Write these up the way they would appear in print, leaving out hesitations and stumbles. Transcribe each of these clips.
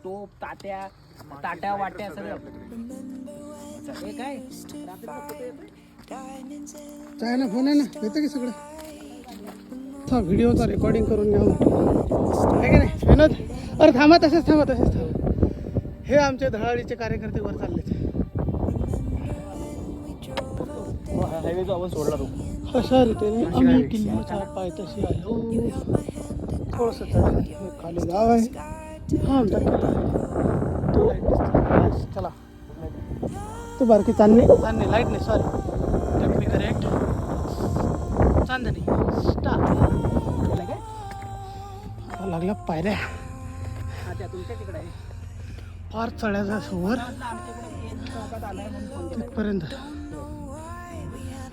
टोप ताट्या ताट्या वाट्या सगळं हे काय चाय ना फोन आहे ना येतं की सगळं हा व्हिडिओचा रेकॉर्डिंग करून घ्या आहे की नाही विनोद अरे थांबा तसेच थांबा हे आमचे धडाडीचे कार्यकर्ते वर चाललेत हायवेचा आवाज सोडला तो अशा रीतीने आम्ही किल्ल्याच्या पायथ्याशी आलो थोडंसं चढ खाली गाव आहे हा आमचा किल्ला तो लाईट दिसतो चला तो बारकी चांदणी लाईट नाही सॉरी लेट मी करेक्ट चांदणी स्टार्ट लागल्या पायऱ्या तुमच्या तिकडे आहे फार चढ्याचा वर तिथपर्यंत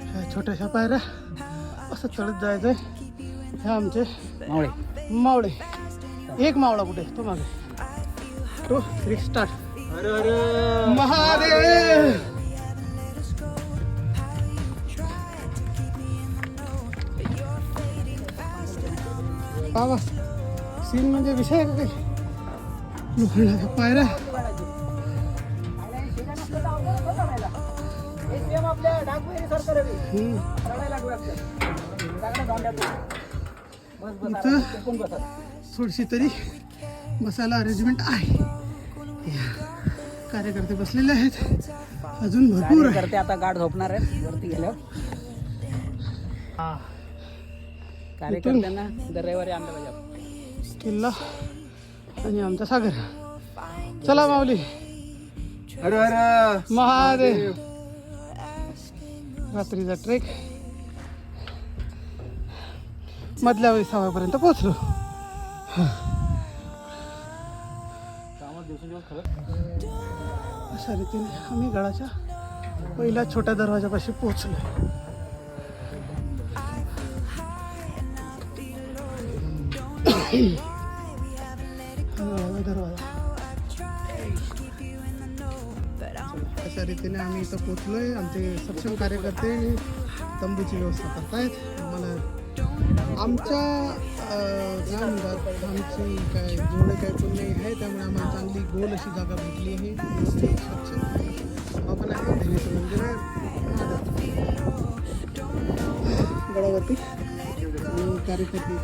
ह्या छोट्याशा पायऱ्या असं चढत जायचं आहे हे आमचे मावळे एक मावळा कुठे तो मागे 2 3 स्टार्ट महादेव बाबा सीन म्हणजे विषय आहे का काही लोखंडाच्या पायऱ्या थोडीशी तरी बसायला अरेंजमेंट आहे कार्यकर्ते बसलेले आहेत अजून भरपूर करते आता गाठ झोपणार आहेत वरती गेल्यावर कार्यकर्त्यांना दर रविवारी आणलं पाहिजे किल्ला आणि आमचा सागर चला माऊली हर हर महादेव रात्रीचा ट्रेक मधल्या विसाव्यापर्यंत पोहोचलो अशा रीतीने आम्ही गडाच्या पहिल्या छोट्या दरवाजापाशी पोहोचलो दरवाजा अशा रीतीने आम्ही इथं पोचलोय आमचे सक्षम कार्यकर्ते तंबूची व्यवस्था करतायत आम्हाला आमच्या काय म्हणतात आमची काय जेवढे काय पुण्य आहे त्यामुळे आम्हाला चांगली गोल अशी जागा भेटली आहे स्वच्छ आपण आहे देवीचं मंदिर आहे गडावरती आणि कार्यकर्ते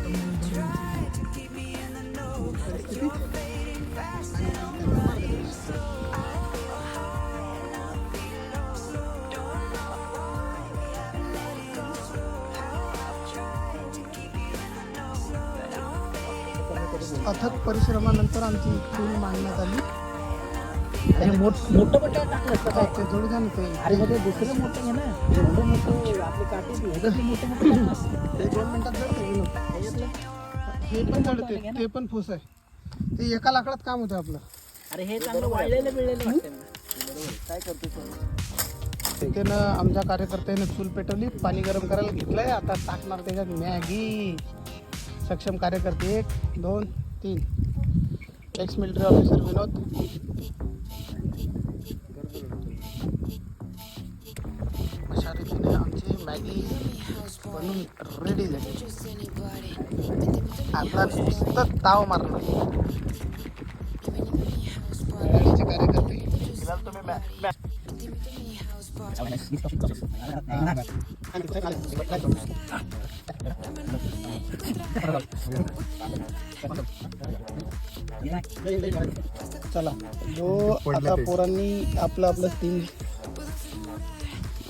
परिस्थिती अथक परिश्रमानंतर आमची चूल मांडण्यात आली मोठं पट्ट्यावर टाकलं असतं काय ते जोड जाणं ते अरे मग ते दुसरं मोठं घे ना एवढं मोठं आपली काठी मोठं ते 2 मिनिटात जळते हे पण जळते ते पण फुस आहे ते एका लाकडात काम होतं आपलं अरे हे चांगलं वाळलेलं बिळलेलं वाटतं ना काय करतो त्यानं आमच्या कार्यकर्त्याने चूल पेटवली पाणी गरम करायला घेतलंय आता टाकणार त्याच्यात मॅगी सक्षम कार्यकर्ते 1 2 3 एक्स मिलिटरी ऑफिसर विनोद अशा रीतीने आमची मॅगी बनून रेडी झाली आता नुसतं ताव मारणार कार्यकर्ते चला जो आता पोरांनी आपलं टीम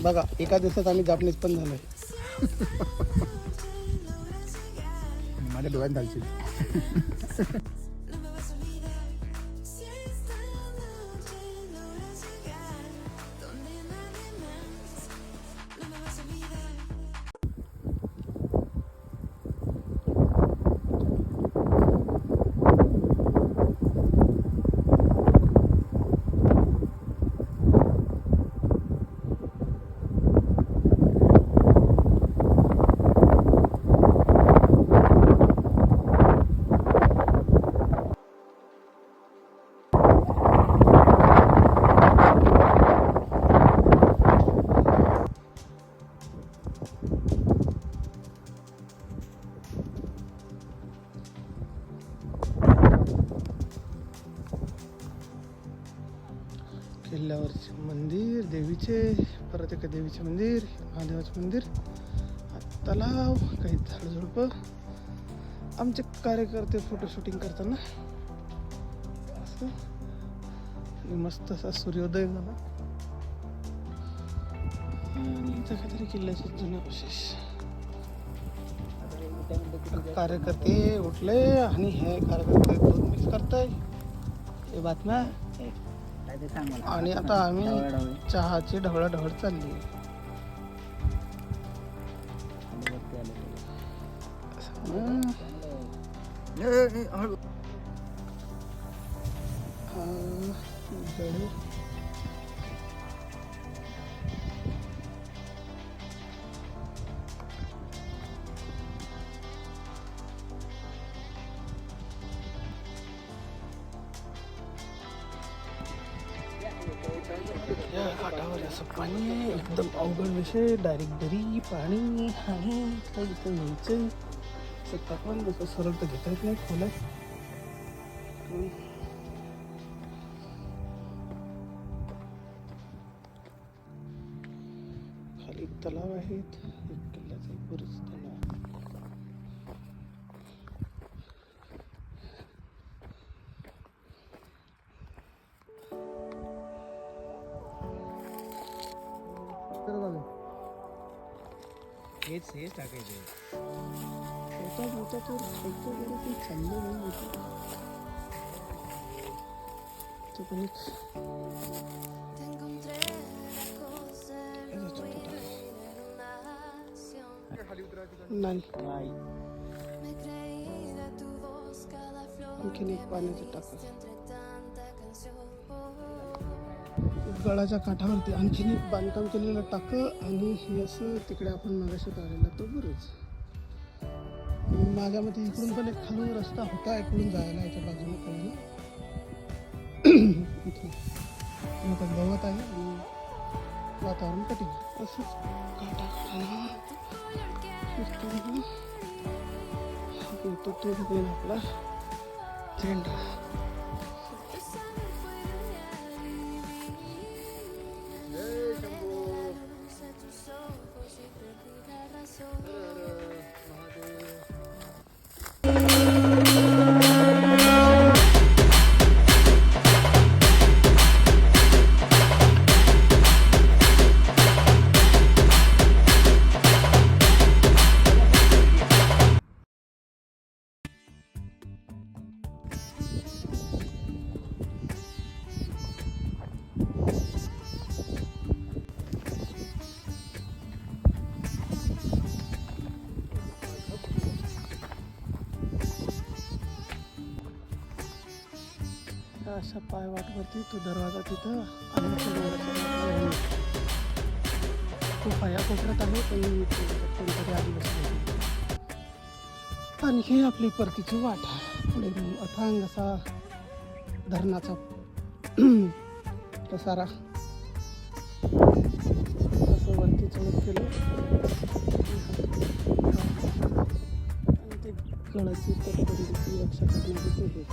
बघा एका दिवसात आम्ही जापनीज पण झालोय माझ्या डोळ्यात घालशील किल्ल्यावरचे मंदिर देवीचे, परत एक देवीचे मंदिर, महादेवाचे मंदिर, तलाव, काही झाडझुडपं. आमचे कार्यकर्ते फोटो शूटिंग करताना असं. आणि मस्त असा सूर्योदय झाला. आणि इथं काहीतरी किल्ल्याचे जुने अवशेष. कार्यकर्ते उठले आणि हे कार्यकर्ते दूध मिक्स करताय हे बातम्या. आणि आता आम्ही चहाची ढवळाढवळ चालली. या घाटावर असं पाणी आहे, एकदम अवघड विषय. डायरेक्ट दरी पाणी आणि इथं यायचं तापमान जसं सरळ तर घेता येत नाही खोला. खाली तलाव आहेत, एक किल्ल्याचा बरंच तलाव. हेच टाकायचे. नाही आणखीन एक पाण्याचं टाकं. गडाच्या काठावरती आणखीन एक बांधकाम केलेलं टाकं. आणि हे असं तिकडे आपण मगाशी पाहिलेलं तो बरंच. माझ्या मते इकडून पण एक खालून रस्ता होता इकडून जायला याच्या बाजूने पहिलं. इथे आता गवत आहे आणि वातावरण कठीण असंच तो आपला झेंडा. अशा पायवाटवरती तो दरवाजा तिथं आणि खूप या कोपऱ्यात आहे पण कोणतरी आधी बसले. आणि ही आपली परतीची वाट. पुढे अथांग असा धरणाचा पसारा असं वरती चढत गेलं. आणि ते गडाची तटबंदीची रक्षा करण्याची